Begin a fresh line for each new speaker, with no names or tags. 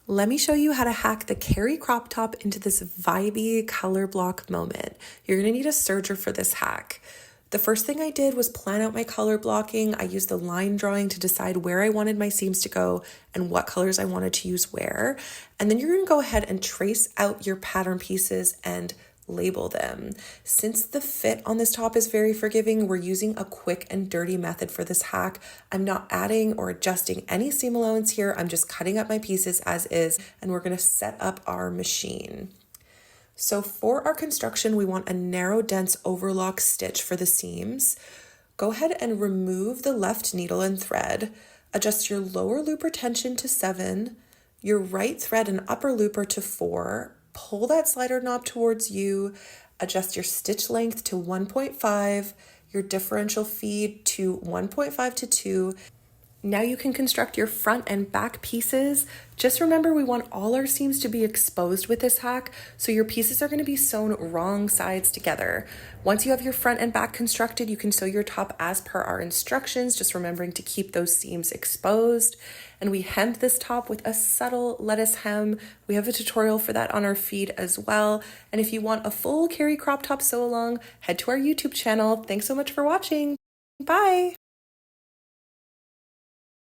Let me show you how to hack the Carrie crop top into this vibey color block moment. You're gonna need a serger for this hack. The first thing I did was plan out my color blocking. I used the line drawing to decide where I wanted my seams to go and what colors I wanted to use where. And then you're gonna go ahead and trace out your pattern pieces and label them. Since the fit on this top is very forgiving, we're using a quick and dirty method for this hack. I'm not adding or adjusting any seam allowance here. I'm just cutting up my pieces as is, and we're gonna set up our machine. So for our construction, we want a narrow, dense overlock stitch for the seams. Go ahead and remove the left needle and thread. Adjust your lower looper tension to 7, your right thread and upper looper to 4. Pull that slider knob towards you, adjust your stitch length to 1.5, your differential feed to 1.5 to 2. Now you can construct your front and back pieces. Just remember, we want all our seams to be exposed with this hack, so your pieces are going to be sewn wrong sides together. Once you have your front and back constructed, you can sew your top as per our instructions, just remembering to keep those seams exposed. And we hemmed this top with a subtle lettuce hem. We have a tutorial for that on our feed as well. And if you want a full Carrie crop top sew along, head to our YouTube channel. Thanks so much for watching. Bye.